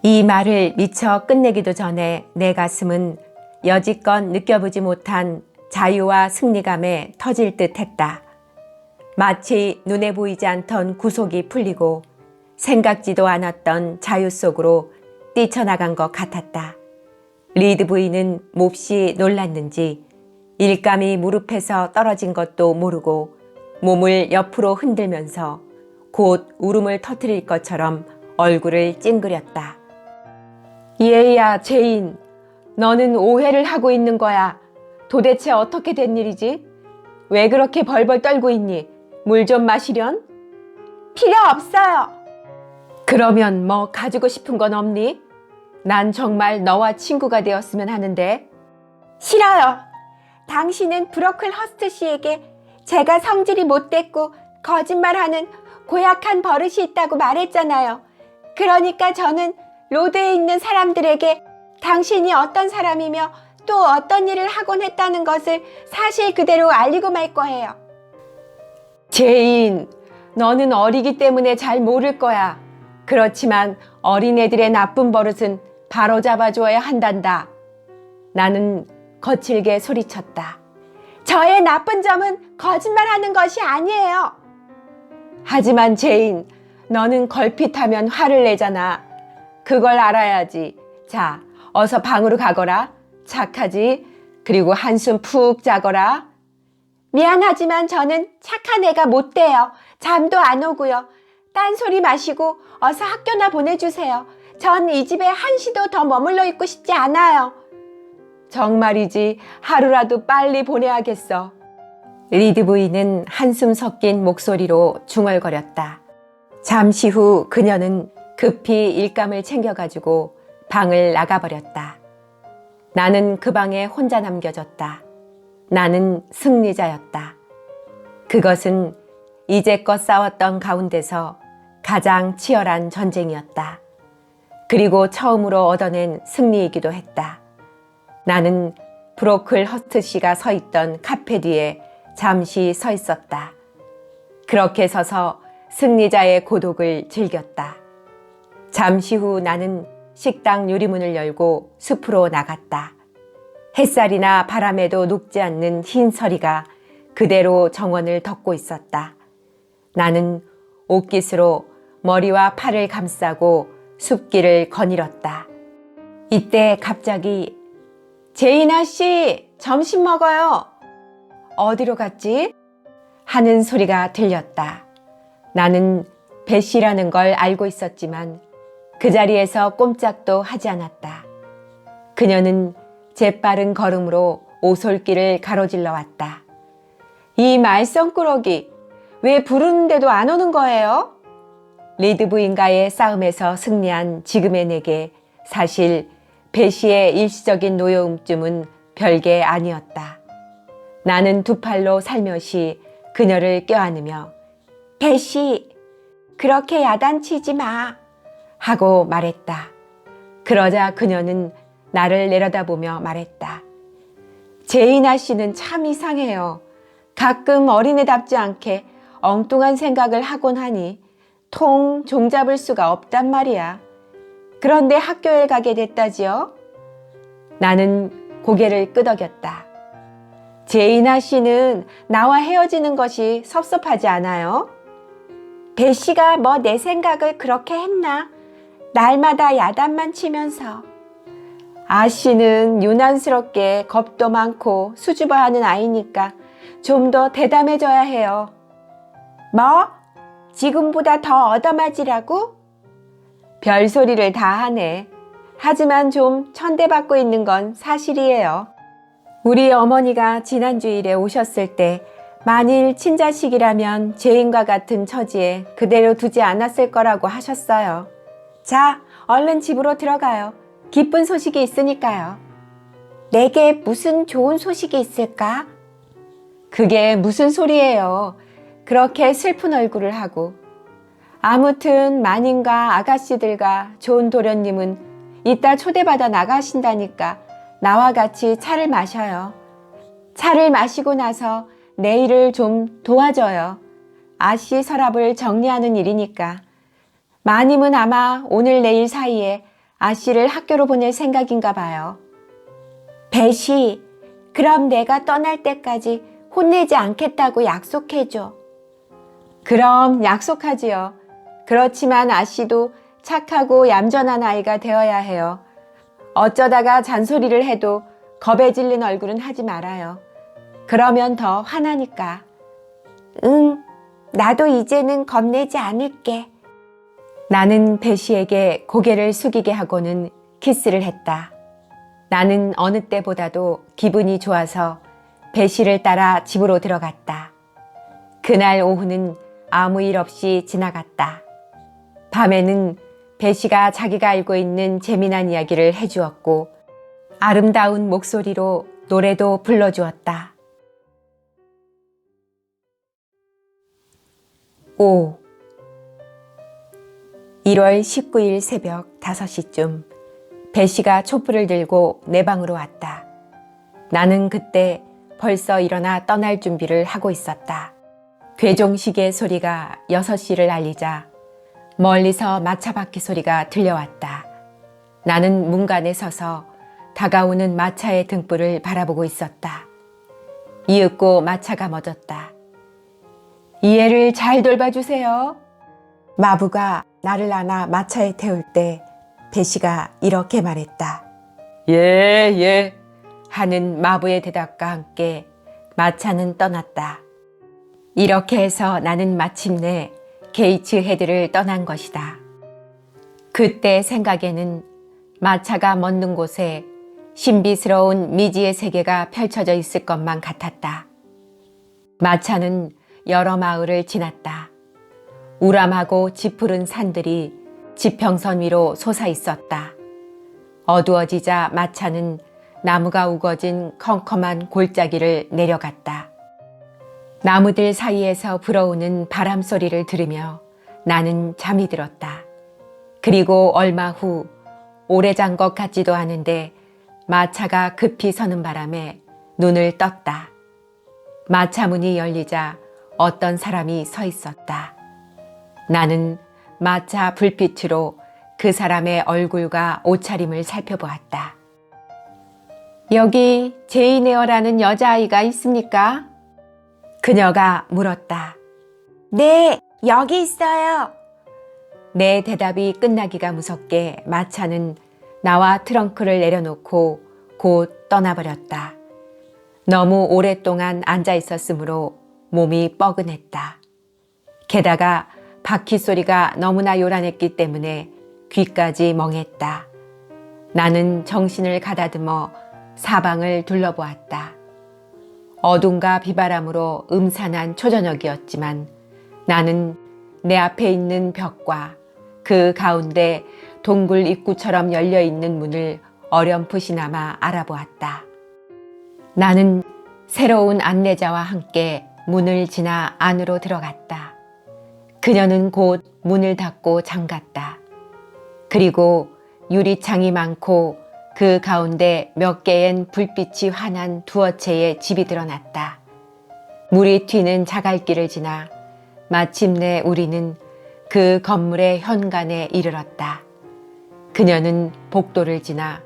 이 말을 미처 끝내기도 전에 내 가슴은 여지껏 느껴보지 못한 자유와 승리감에 터질 듯 했다. 마치 눈에 보이지 않던 구속이 풀리고 생각지도 않았던 자유 속으로 뛰쳐나간 것 같았다. 리드 부인은 몹시 놀랐는지 일감이 무릎에서 떨어진 것도 모르고 몸을 옆으로 흔들면서 곧 울음을 터뜨릴 것처럼 얼굴을 찡그렸다. 얘야, 제인, 너는 오해를 하고 있는 거야. 도대체 어떻게 된 일이지? 왜 그렇게 벌벌 떨고 있니? 물 좀 마시련? 필요 없어요. 그러면 뭐 가지고 싶은 건 없니? 난 정말 너와 친구가 되었으면 하는데. 싫어요. 당신은 브로클 허스트 씨에게 제가 성질이 못됐고 거짓말하는 고약한 버릇이 있다고 말했잖아요. 그러니까 저는 로드에 있는 사람들에게 당신이 어떤 사람이며 또 어떤 일을 하곤 했다는 것을 사실 그대로 알리고 말 거예요. 제인, 너는 어리기 때문에 잘 모를 거야. 그렇지만 어린애들의 나쁜 버릇은 바로잡아줘야 한단다. 나는 거칠게 소리쳤다. 저의 나쁜 점은 거짓말하는 것이 아니에요. 하지만 제인, 너는 걸핏하면 화를 내잖아. 그걸 알아야지. 자, 어서 방으로 가거라. 착하지? 그리고 한숨 푹 자거라. 미안하지만 저는 착한 애가 못 돼요. 잠도 안 오고요. 딴소리 마시고 어서 학교나 보내주세요. 전 이 집에 한시도 더 머물러 있고 싶지 않아요. 정말이지, 하루라도 빨리 보내야겠어. 리드 부인은 한숨 섞인 목소리로 중얼거렸다. 잠시 후 그녀는 급히 일감을 챙겨가지고 방을 나가버렸다. 나는 그 방에 혼자 남겨졌다. 나는 승리자였다. 그것은 이제껏 싸웠던 가운데서 가장 치열한 전쟁이었다. 그리고 처음으로 얻어낸 승리이기도 했다. 나는 브로클 허스트 씨가 서 있던 카페 뒤에 잠시 서 있었다. 그렇게 서서 승리자의 고독을 즐겼다. 잠시 후 나는 식당 유리문을 열고 숲으로 나갔다. 햇살이나 바람에도 녹지 않는 흰 서리가 그대로 정원을 덮고 있었다. 나는 옷깃으로 머리와 팔을 감싸고 숲길을 거닐었다. 이때 갑자기 제이나 씨, 점심 먹어요. 어디로 갔지? 하는 소리가 들렸다. 나는 배씨라는 걸 알고 있었지만 그 자리에서 꼼짝도 하지 않았다. 그녀는 재빠른 걸음으로 오솔길을 가로질러 왔다. 이 말썽꾸러기, 왜 부르는데도 안 오는 거예요? 리드 부인과의 싸움에서 승리한 지금의 내게 사실 배시의 일시적인 노여움쯤은 별게 아니었다. 나는 두 팔로 살며시 그녀를 껴안으며 배시, 그렇게 야단치지 마 하고 말했다. 그러자 그녀는 나를 내려다보며 말했다. 제이나 씨는 참 이상해요. 가끔 어린애답지 않게 엉뚱한 생각을 하곤 하니 통 종잡을 수가 없단 말이야. 그런데 학교에 가게 됐다지요? 나는 고개를 끄덕였다. 제이나 씨는 나와 헤어지는 것이 섭섭하지 않아요? 배 씨가 뭐 내 생각을 그렇게 했나? 날마다 야단만 치면서. 아 씨는 유난스럽게 겁도 많고 수줍어하는 아이니까 좀 더 대담해져야 해요. 뭐? 지금보다 더 얻어맞으라고? 별소리를 다 하네. 하지만 좀 천대받고 있는 건 사실이에요. 우리 어머니가 지난 주일에 오셨을 때 만일 친자식이라면 죄인과 같은 처지에 그대로 두지 않았을 거라고 하셨어요. 자, 얼른 집으로 들어가요. 기쁜 소식이 있으니까요. 내게 무슨 좋은 소식이 있을까? 그게 무슨 소리예요. 그렇게 슬픈 얼굴을 하고. 아무튼 마님과 아가씨들과 좋은 도련님은 이따 초대받아 나가신다니까 나와 같이 차를 마셔요. 차를 마시고 나서 내일을 좀 도와줘요. 아씨 서랍을 정리하는 일이니까. 마님은 아마 오늘 내일 사이에 아씨를 학교로 보낼 생각인가 봐요. 배시, 그럼 내가 떠날 때까지 혼내지 않겠다고 약속해줘. 그럼 약속하지요. 그렇지만 아씨도 착하고 얌전한 아이가 되어야 해요. 어쩌다가 잔소리를 해도 겁에 질린 얼굴은 하지 말아요. 그러면 더 화나니까. 응, 나도 이제는 겁내지 않을게. 나는 배시에게 고개를 숙이게 하고는 키스를 했다. 나는 어느 때보다도 기분이 좋아서 배시를 따라 집으로 들어갔다. 그날 오후는 아무 일 없이 지나갔다. 밤에는 배시가 자기가 알고 있는 재미난 이야기를 해주었고 아름다운 목소리로 노래도 불러주었다. 5. 1월 19일 새벽 5시쯤 배시가 촛불을 들고 내 방으로 왔다. 나는 그때 벌써 일어나 떠날 준비를 하고 있었다. 괴종시계 소리가 6시를 알리자 멀리서 마차 바퀴 소리가 들려왔다. 나는 문간에 서서 다가오는 마차의 등불을 바라보고 있었다. 이윽고 마차가 멎었다. 이 애를 잘 돌봐주세요. 마부가 나를 안아 마차에 태울 때 배시가 이렇게 말했다. 예. 하는 마부의 대답과 함께 마차는 떠났다. 이렇게 해서 나는 마침내 게이츠 헤드를 떠난 것이다. 그때 생각에는 마차가 멎는 곳에 신비스러운 미지의 세계가 펼쳐져 있을 것만 같았다. 마차는 여러 마을을 지났다. 우람하고 짙푸른 산들이 지평선 위로 솟아 있었다. 어두워지자 마차는 나무가 우거진 컴컴한 골짜기를 내려갔다. 나무들 사이에서 불어오는 바람 소리를 들으며 나는 잠이 들었다. 그리고 얼마 후 오래잔 것 같지도 않은데 마차가 급히 서는 바람에 눈을 떴다. 마차 문이 열리자 어떤 사람이 서 있었다. 나는 마차 불빛으로 그 사람의 얼굴과 옷차림을 살펴보았다. 여기 제인 에어라는 여자아이가 있습니까? 그녀가 물었다. 네, 여기 있어요. 내 대답이 끝나기가 무섭게 마차는 나와 트렁크를 내려놓고 곧 떠나버렸다. 너무 오랫동안 앉아 있었으므로 몸이 뻐근했다. 게다가 바퀴 소리가 너무나 요란했기 때문에 귀까지 멍했다. 나는 정신을 가다듬어 사방을 둘러보았다. 어둠과 비바람으로 음산한 초저녁이었지만 나는 내 앞에 있는 벽과 그 가운데 동굴 입구처럼 열려있는 문을 어렴풋이나마 알아보았다. 나는 새로운 안내자와 함께 문을 지나 안으로 들어갔다. 그녀는 곧 문을 닫고 잠갔다. 그리고 유리창이 많고 그 가운데 몇 개의 불빛이 환한 두어 채의 집이 드러났다. 물이 튀는 자갈길을 지나 마침내 우리는 그 건물의 현관에 이르렀다. 그녀는 복도를 지나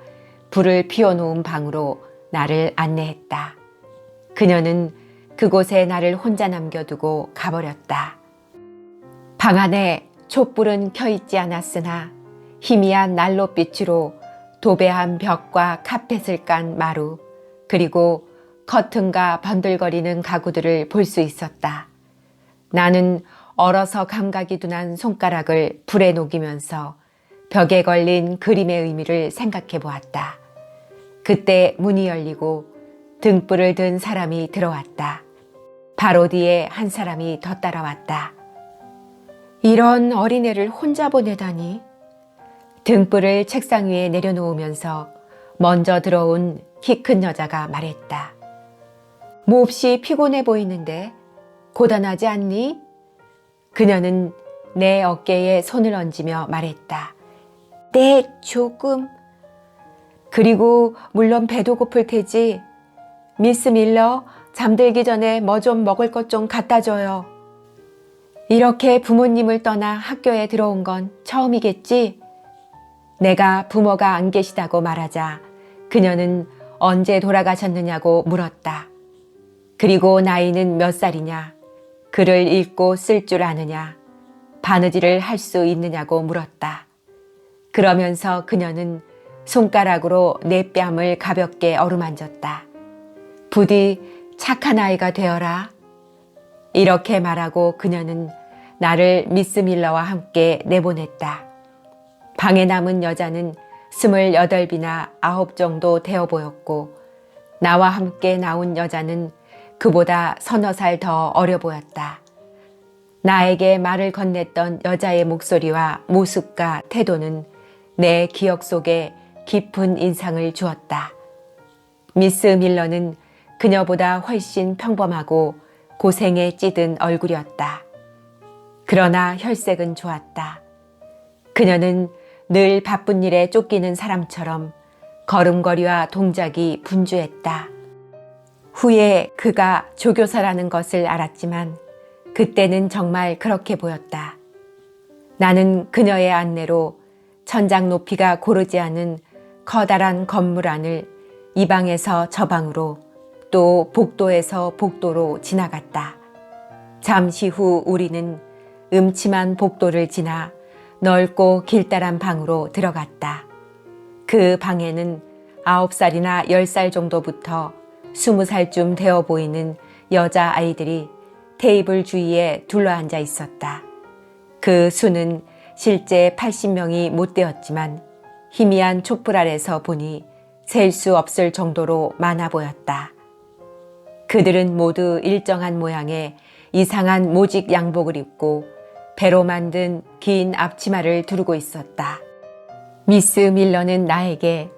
불을 피워놓은 방으로 나를 안내했다. 그녀는 그곳에 나를 혼자 남겨두고 가버렸다. 방 안에 촛불은 켜있지 않았으나 희미한 난로빛으로 도배한 벽과 카펫을 깐 마루, 그리고 커튼과 번들거리는 가구들을 볼 수 있었다. 나는 얼어서 감각이 둔한 손가락을 불에 녹이면서 벽에 걸린 그림의 의미를 생각해 보았다. 그때 문이 열리고 등불을 든 사람이 들어왔다. 바로 뒤에 한 사람이 더 따라왔다. 이런 어린애를 혼자 보내다니. 등불을 책상 위에 내려놓으면서 먼저 들어온 키 큰 여자가 말했다. 몹시 피곤해 보이는데 고단하지 않니? 그녀는 내 어깨에 손을 얹으며 말했다. 네, 조금. 그리고 물론 배도 고플 테지. 미스 밀러, 잠들기 전에 뭐 좀 먹을 것 좀 갖다 줘요. 이렇게 부모님을 떠나 학교에 들어온 건 처음이겠지? 내가 부모가 안 계시다고 말하자 그녀는 언제 돌아가셨느냐고 물었다. 그리고 나이는 몇 살이냐? 글을 읽고 쓸 줄 아느냐? 바느질을 할 수 있느냐고 물었다. 그러면서 그녀는 손가락으로 내 뺨을 가볍게 어루만졌다. 부디 착한 아이가 되어라. 이렇게 말하고 그녀는 나를 미스 밀러와 함께 내보냈다. 방에 남은 여자는 28이나 9 정도 되어 보였고 나와 함께 나온 여자는 그보다 서너 살 더 어려 보였다. 나에게 말을 건넸던 여자의 목소리와 모습과 태도는 내 기억 속에 깊은 인상을 주었다. 미스 밀러는 그녀보다 훨씬 평범하고 고생에 찌든 얼굴이었다. 그러나 혈색은 좋았다. 그녀는 늘 바쁜 일에 쫓기는 사람처럼 걸음걸이와 동작이 분주했다. 후에 그가 조교사라는 것을 알았지만 그때는 정말 그렇게 보였다. 나는 그녀의 안내로 천장 높이가 고르지 않은 커다란 건물 안을 이 방에서 저 방으로 또 복도에서 복도로 지나갔다. 잠시 후 우리는 음침한 복도를 지나 넓고 길다란 방으로 들어갔다. 그 방에는 9살이나 10살 정도부터 20살쯤 되어 보이는 여자아이들이 테이블 주위에 둘러앉아 있었다. 그 수는 실제 80명이 못 되었지만 희미한 촛불 아래서 보니 셀 수 없을 정도로 많아 보였다. 그들은 모두 일정한 모양의 이상한 모직 양복을 입고 배로 만든 긴 앞치마를 두르고 있었다. 미스 밀러는 나에게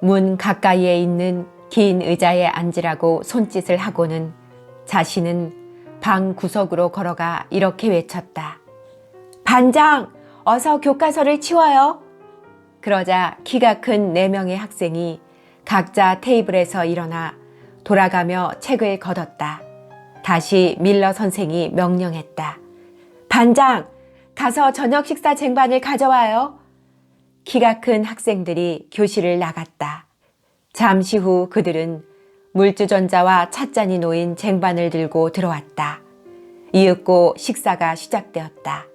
문 가까이에 있는 긴 의자에 앉으라고 손짓을 하고는 자신은 방 구석으로 걸어가 이렇게 외쳤다. 반장, 어서 교과서를 치워요. 그러자 키가 큰 4명의 학생이 각자 테이블에서 일어나 돌아가며 책을 걷었다. 다시 밀러 선생이 명령했다. 반장, 가서 저녁 식사 쟁반을 가져와요. 키가 큰 학생들이 교실을 나갔다. 잠시 후 그들은 물주전자와 찻잔이 놓인 쟁반을 들고 들어왔다. 이윽고 식사가 시작되었다.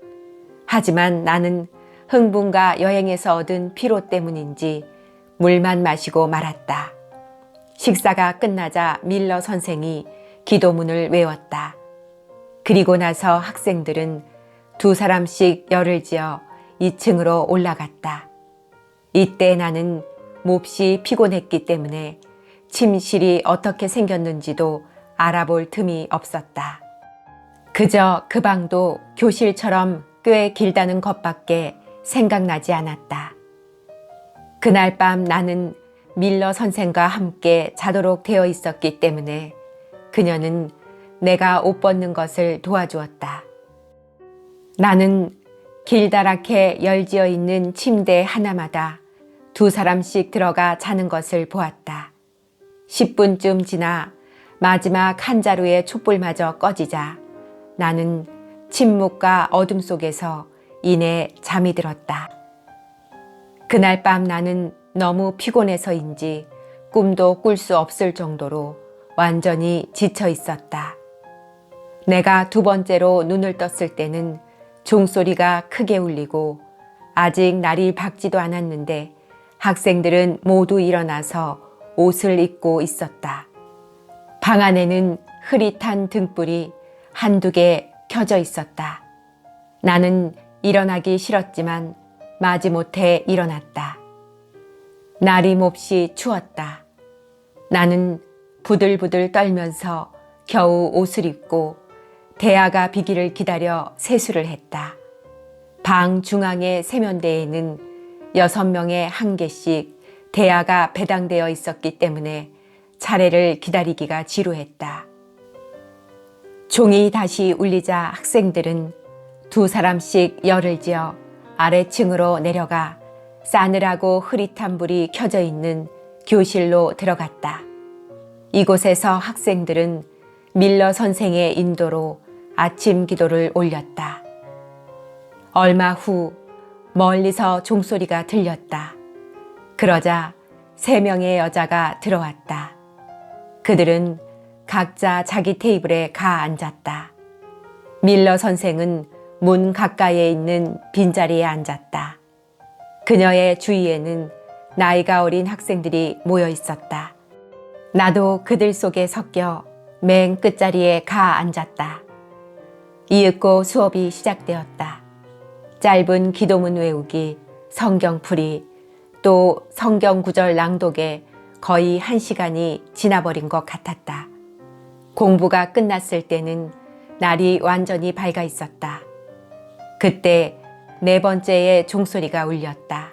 하지만 나는 흥분과 여행에서 얻은 피로 때문인지 물만 마시고 말았다. 식사가 끝나자 밀러 선생이 기도문을 외웠다. 그리고 나서 학생들은 2사람씩 열을 지어 2층으로 올라갔다. 이때 나는 몹시 피곤했기 때문에 침실이 어떻게 생겼는지도 알아볼 틈이 없었다. 그저 그 방도 교실처럼 꽤 길다는 것밖에 생각나지 않았다. 그날 밤 나는 밀러 선생과 함께 자도록 되어 있었기 때문에 그녀는 내가 옷 벗는 것을 도와주었다. 나는 길다랗게 열지어 있는 침대 하나마다 두 사람씩 들어가 자는 것을 보았다. 10분쯤 지나 마지막 한 자루의 촛불마저 꺼지자 나는 침묵과 어둠 속에서 이내 잠이 들었다. 그날 밤 나는 너무 피곤해서인지 꿈도 꿀 수 없을 정도로 완전히 지쳐 있었다. 내가 두 번째로 눈을 떴을 때는 종소리가 크게 울리고 아직 날이 밝지도 않았는데 학생들은 모두 일어나서 옷을 입고 있었다. 방 안에는 흐릿한 등불이 한두 개 켜져 있었다. 나는 일어나기 싫었지만 마지못해 일어났다. 날이 몹시 추웠다. 나는 부들부들 떨면서 겨우 옷을 입고 대야가 비기를 기다려 세수를 했다. 방 중앙의 세면대에는 6명에 한 개씩 대야가 배당되어 있었기 때문에 차례를 기다리기가 지루했다. 종이 다시 울리자 학생들은 두 사람씩 열을 지어 아래층으로 내려가 싸늘하고 흐릿한 불이 켜져 있는 교실로 들어갔다. 이곳에서 학생들은 밀러 선생의 인도로 아침 기도를 올렸다. 얼마 후 멀리서 종소리가 들렸다. 그러자 3명의 여자가 들어왔다. 그들은 각자 자기 테이블에 가 앉았다. 밀러 선생은 문 가까이에 있는 빈자리에 앉았다. 그녀의 주위에는 나이가 어린 학생들이 모여 있었다. 나도 그들 속에 섞여 맨 끝자리에 가 앉았다. 이윽고 수업이 시작되었다. 짧은 기도문 외우기, 성경풀이, 또 성경 구절 낭독에 거의 1시간이 지나버린 것 같았다. 공부가 끝났을 때는 날이 완전히 밝아 있었다. 그때 4번째의 종소리가 울렸다.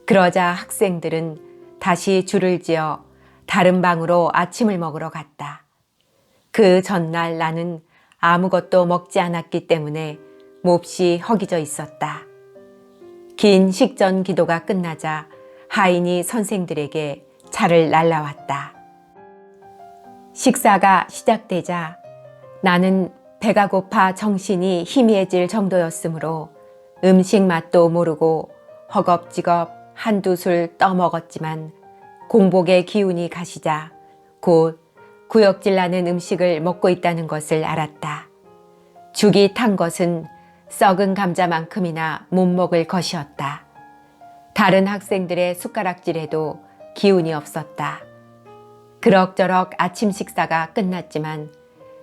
그러자 학생들은 다시 줄을 지어 다른 방으로 아침을 먹으러 갔다. 그 전날 나는 아무것도 먹지 않았기 때문에 몹시 허기져 있었다. 긴 식전 기도가 끝나자 하인이 선생들에게 차를 날라왔다. 식사가 시작되자 나는 배가 고파 정신이 희미해질 정도였으므로 음식 맛도 모르고 허겁지겁 한두 술 떠먹었지만 공복의 기운이 가시자 곧 구역질 나는 음식을 먹고 있다는 것을 알았다. 죽이 탄 것은 썩은 감자만큼이나 못 먹을 것이었다. 다른 학생들의 숟가락질에도 기운이 없었다. 그럭저럭 아침 식사가 끝났지만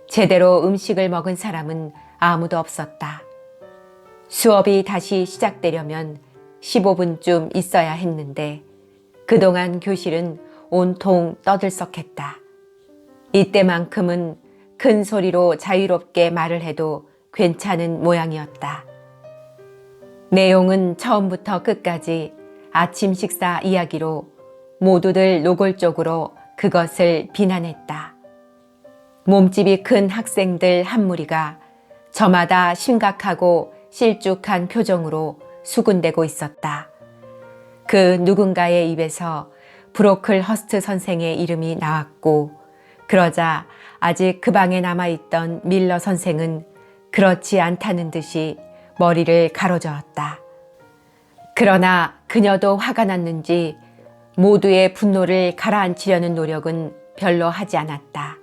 제대로 음식을 먹은 사람은 아무도 없었다. 수업이 다시 시작되려면 15분쯤 있어야 했는데 그동안 교실은 온통 떠들썩했다. 이때만큼은 큰 소리로 자유롭게 말을 해도 괜찮은 모양이었다. 내용은 처음부터 끝까지 아침 식사 이야기로 모두들 노골적으로 그것을 비난했다. 몸집이 큰 학생들 한 무리가 저마다 심각하고 실쭉한 표정으로 수군대고 있었다. 그 누군가의 입에서 브로클 허스트 선생의 이름이 나왔고 그러자 아직 그 방에 남아있던 밀러 선생은 그렇지 않다는 듯이 머리를 가로저었다. 그러나 그녀도 화가 났는지 모두의 분노를 가라앉히려는 노력은 별로 하지 않았다.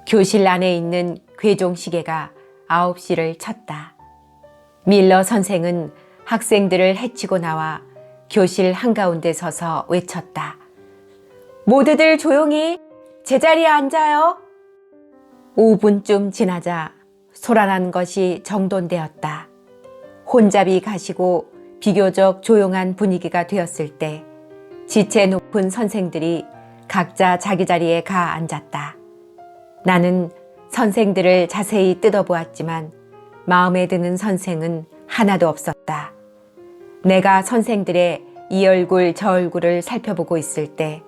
교실 안에 있는 괴종 시계가 9시를 쳤다. 밀러 선생은 학생들을 해치고 나와 교실 한가운데 서서 외쳤다. 모두들 조용히 제자리에 앉아요. 5분쯤 지나자 소란한 것이 정돈되었다. 혼잡이 가시고 비교적 조용한 분위기가 되었을 때 지체 높은 선생들이 각자 자기 자리에 가 앉았다. 나는 선생들을 자세히 뜯어보았지만 마음에 드는 선생은 하나도 없었다. 내가 선생들의 이 얼굴 저 얼굴을 살펴보고 있을 때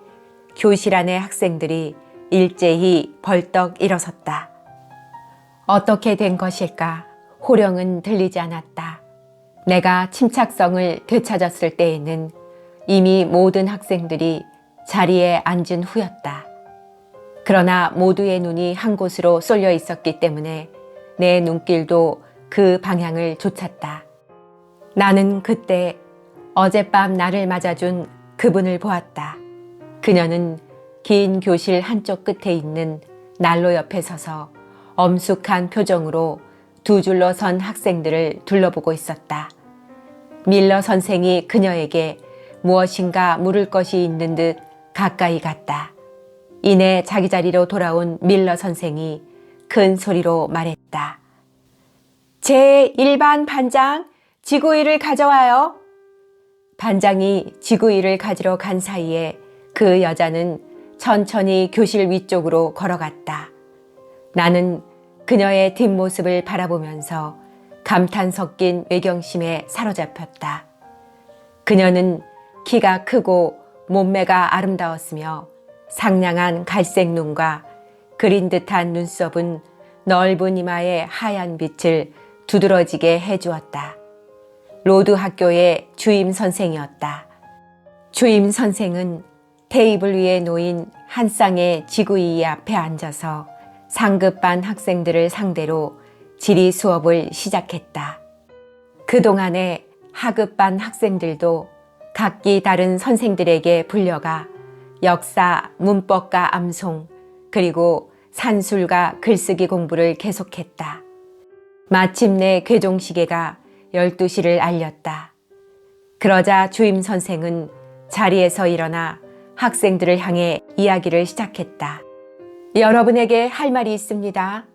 교실 안의 학생들이 일제히 벌떡 일어섰다. 어떻게 된 것일까? 호령은 들리지 않았다. 내가 침착성을 되찾았을 때에는 이미 모든 학생들이 자리에 앉은 후였다. 그러나 모두의 눈이 한 곳으로 쏠려 있었기 때문에 내 눈길도 그 방향을 좇았다. 나는 그때 어젯밤 나를 맞아준 그분을 보았다. 그녀는 긴 교실 한쪽 끝에 있는 난로 옆에 서서 엄숙한 표정으로 두 줄로 선 학생들을 둘러보고 있었다. 밀러 선생이 그녀에게 무엇인가 물을 것이 있는 듯 가까이 갔다. 이내 자기 자리로 돌아온 밀러 선생이 큰 소리로 말했다. 제1반 반장, 지구이를 가져와요. 반장이 지구이를 가지러 간 사이에 그 여자는 천천히 교실 위쪽으로 걸어갔다. 나는 그녀의 뒷모습을 바라보면서 감탄 섞인 외경심에 사로잡혔다. 그녀는 키가 크고 몸매가 아름다웠으며 상냥한 갈색 눈과 그린 듯한 눈썹은 넓은 이마의 하얀 빛을 두드러지게 해주었다. 로드 학교의 주임 선생이었다. 주임 선생은 테이블 위에 놓인 한 쌍의 지구이 앞에 앉아서 상급반 학생들을 상대로 지리 수업을 시작했다. 그동안에 하급반 학생들도 각기 다른 선생들에게 불려가 역사, 문법과 암송, 그리고 산술과 글쓰기 공부를 계속했다. 마침내 괴종시계가 12시를 알렸다. 그러자 주임 선생은 자리에서 일어나 학생들을 향해 이야기를 시작했다. 여러분에게 할 말이 있습니다.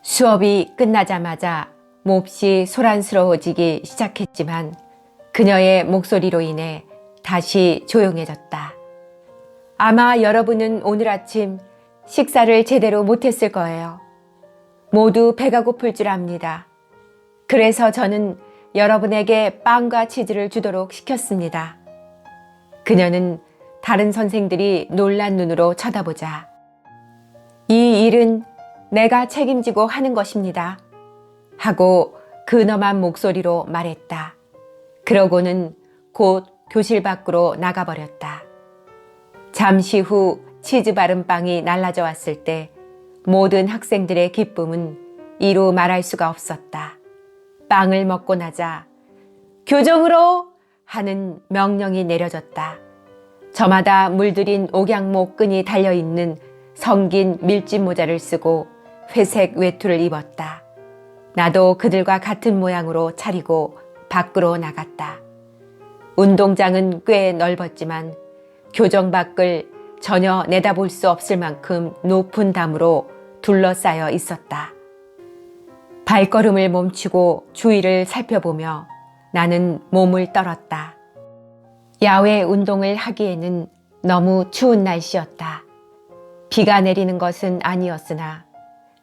수업이 끝나자마자 몹시 소란스러워지기 시작했지만 그녀의 목소리로 인해 다시 조용해졌다. 아마 여러분은 오늘 아침 식사를 제대로 못했을 거예요. 모두 배가 고플 줄 압니다. 그래서 저는 여러분에게 빵과 치즈를 주도록 시켰습니다. 그녀는 다른 선생들이 놀란 눈으로 쳐다보자 이 일은 내가 책임지고 하는 것입니다. 하고 근엄한 목소리로 말했다. 그러고는 곧 교실 밖으로 나가버렸다. 잠시 후 치즈 바른 빵이 날라져 왔을 때 모든 학생들의 기쁨은 이루 말할 수가 없었다. 빵을 먹고 나자 교정으로 하는 명령이 내려졌다. 저마다 물들인 옥양목 끈이 달려있는 성긴 밀짚 모자를 쓰고 회색 외투를 입었다. 나도 그들과 같은 모양으로 차리고 밖으로 나갔다. 운동장은 꽤 넓었지만 교정 밖을 전혀 내다볼 수 없을 만큼 높은 담으로 둘러싸여 있었다. 발걸음을 멈추고 주위를 살펴보며 나는 몸을 떨었다. 야외 운동을 하기에는 너무 추운 날씨였다. 비가 내리는 것은 아니었으나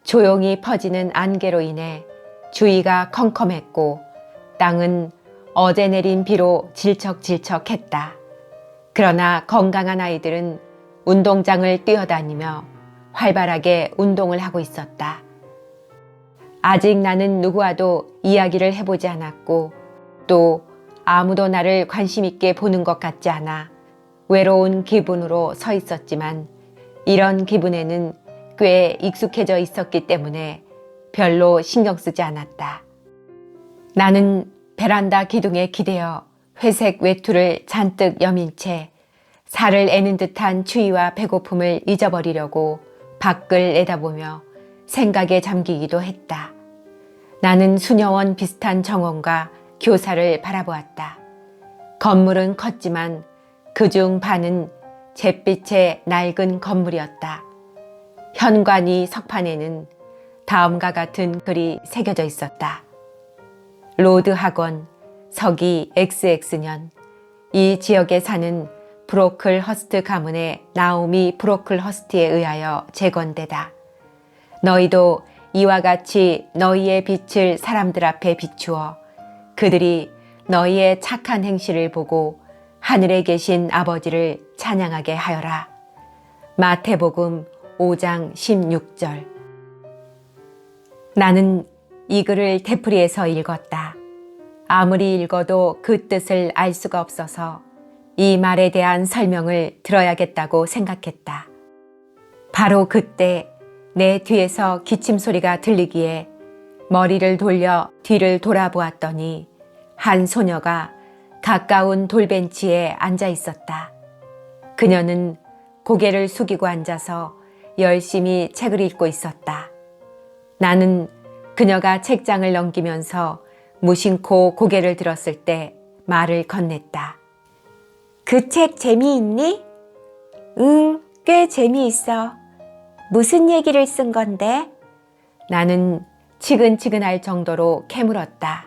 조용히 퍼지는 안개로 인해 주위가 컴컴했고 땅은 어제 내린 비로 질척질척했다. 그러나 건강한 아이들은 운동장을 뛰어다니며 활발하게 운동을 하고 있었다. 아직 나는 누구와도 이야기를 해보지 않았고 또 아무도 나를 관심 있게 보는 것 같지 않아 외로운 기분으로 서 있었지만 이런 기분에는 꽤 익숙해져 있었기 때문에 별로 신경 쓰지 않았다. 나는 베란다 기둥에 기대어 회색 외투를 잔뜩 여민 채 살을 애는 듯한 추위와 배고픔을 잊어버리려고 밖을 내다보며 생각에 잠기기도 했다. 나는 수녀원 비슷한 정원과 교사를 바라보았다. 건물은 컸지만 그중 반은 잿빛의 낡은 건물이었다. 현관이 석판에는 다음과 같은 글이 새겨져 있었다. 로드 학원, 서기 XX년, 이 지역에 사는 브로클 허스트 가문의 나오미 브로클 허스트에 의하여 재건되다. 너희도 이와 같이 너희의 빛을 사람들 앞에 비추어 그들이 너희의 착한 행실을 보고 하늘에 계신 아버지를 찬양하게 하여라. 마태복음 5장 16절. 나는 이 글을 되풀이해서 읽었다. 아무리 읽어도 그 뜻을 알 수가 없어서 이 말에 대한 설명을 들어야겠다고 생각했다. 바로 그때 내 뒤에서 기침 소리가 들리기에 머리를 돌려 뒤를 돌아보았더니 한 소녀가 가까운 돌벤치에 앉아 있었다. 그녀는 고개를 숙이고 앉아서 열심히 책을 읽고 있었다. 나는 그녀가 책장을 넘기면서 무심코 고개를 들었을 때 말을 건넸다. 그 책 재미있니? 응, 꽤 재미있어. 무슨 얘기를 쓴 건데? 나는 치근치근할 정도로 캐물었다.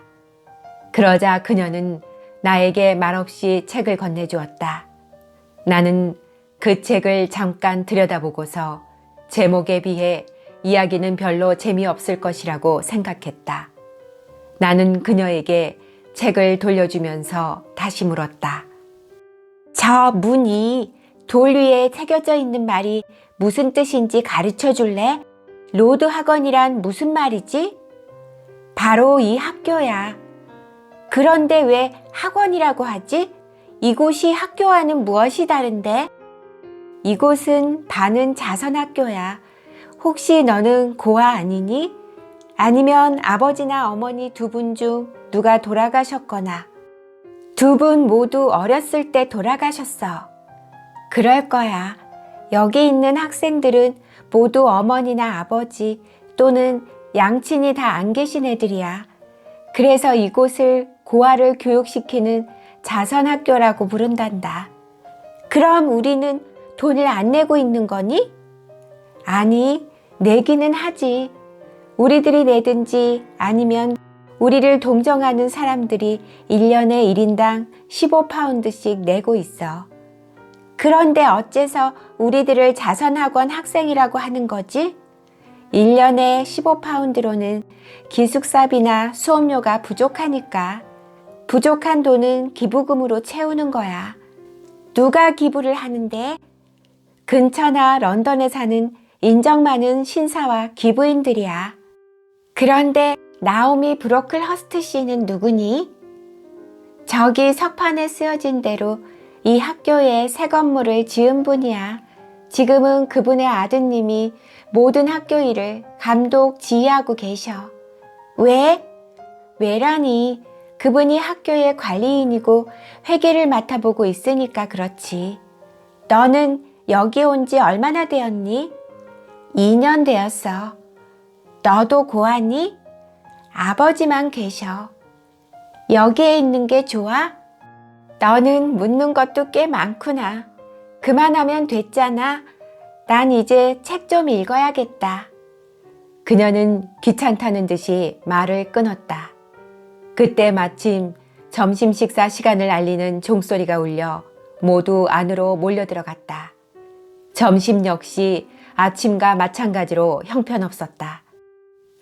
그러자 그녀는 나에게 말없이 책을 건네주었다. 나는 그 책을 잠깐 들여다보고서 제목에 비해 이야기는 별로 재미없을 것이라고 생각했다. 나는 그녀에게 책을 돌려주면서 다시 물었다. 저 문이 돌 위에 새겨져 있는 말이 무슨 뜻인지 가르쳐 줄래? 로드 학원이란 무슨 말이지? 바로 이 학교야. 그런데 왜 학원이라고 하지? 이곳이 학교와는 무엇이 다른데? 이곳은 반은 자선학교야. 혹시 너는 고아 아니니? 아니면 아버지나 어머니 두 분 중 누가 돌아가셨거나 두 분 모두 어렸을 때 돌아가셨어. 그럴 거야. 여기 있는 학생들은 모두 어머니나 아버지 또는 양친이 다 안 계신 애들이야. 그래서 이곳을 고아를 교육시키는 자선학교라고 부른단다. 그럼 우리는 돈을 안 내고 있는 거니? 아니, 내기는 하지. 우리들이 내든지 아니면 우리를 동정하는 사람들이 1년에 1인당 15파운드씩 내고 있어. 그런데 어째서 우리들을 자선학원 학생이라고 하는 거지? 1년에 15파운드로는 기숙사비나 수업료가 부족하니까. 부족한 돈은 기부금으로 채우는 거야. 누가 기부를 하는데? 근처나 런던에 사는 인정 많은 신사와 기부인들이야. 그런데 나오미 브로클 허스트 씨는 누구니? 저기 석판에 쓰여진 대로 이 학교에 새 건물을 지은 분이야. 지금은 그분의 아드님이 모든 학교 일을 감독 지휘하고 계셔. 왜? 왜라니? 그분이 학교의 관리인이고 회계를 맡아보고 있으니까 그렇지. 너는 여기 온 지 얼마나 되었니? 2년 되었어. 너도 고아니? 아버지만 계셔. 여기에 있는 게 좋아? 너는 묻는 것도 꽤 많구나. 그만하면 됐잖아. 난 이제 책 좀 읽어야겠다. 그녀는 귀찮다는 듯이 말을 끊었다. 그때 마침 점심 식사 시간을 알리는 종소리가 울려 모두 안으로 몰려들어갔다. 점심 역시 아침과 마찬가지로 형편없었다.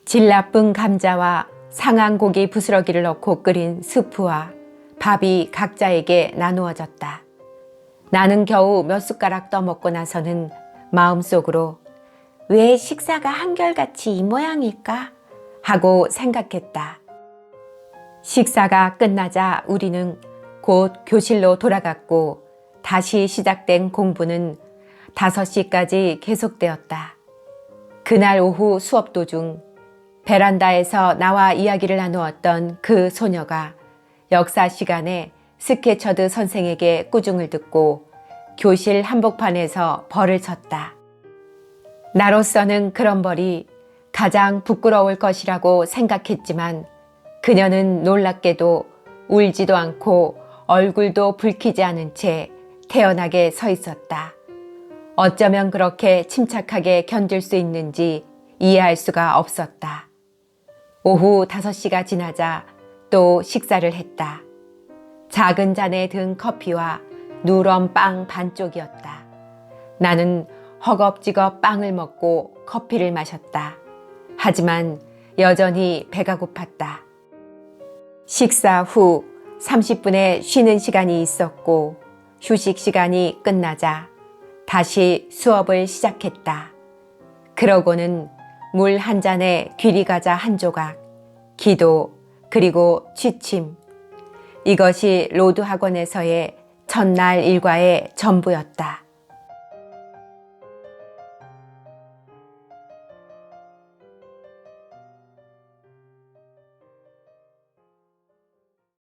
질 나쁜 감자와 상한 고기 부스러기를 넣고 끓인 스프와 밥이 각자에게 나누어졌다. 나는 겨우 몇 숟가락 떠먹고 나서는 마음속으로 왜 식사가 한결같이 이 모양일까? 하고 생각했다. 식사가 끝나자 우리는 곧 교실로 돌아갔고 다시 시작된 공부는 5시까지 계속되었다. 그날 오후 수업 도중 베란다에서 나와 이야기를 나누었던 그 소녀가 역사 시간에 스케처드 선생에게 꾸중을 듣고 교실 한복판에서 벌을 쳤다. 나로서는 그런 벌이 가장 부끄러울 것이라고 생각했지만 그녀는 놀랍게도 울지도 않고 얼굴도 붉히지 않은 채 태연하게 서 있었다. 어쩌면 그렇게 침착하게 견딜 수 있는지 이해할 수가 없었다. 오후 5시가 지나자 또 식사를 했다. 작은 잔에 든 커피와 누런 빵 반쪽이었다. 나는 허겁지겁 빵을 먹고 커피를 마셨다. 하지만 여전히 배가 고팠다. 식사 후 30분의 쉬는 시간이 있었고 휴식 시간이 끝나자 다시 수업을 시작했다. 그러고는 물 한 잔에 귀리과자 한 조각, 기도, 그리고 취침. 이것이 로드 학원에서의 첫날 일과의 전부였다.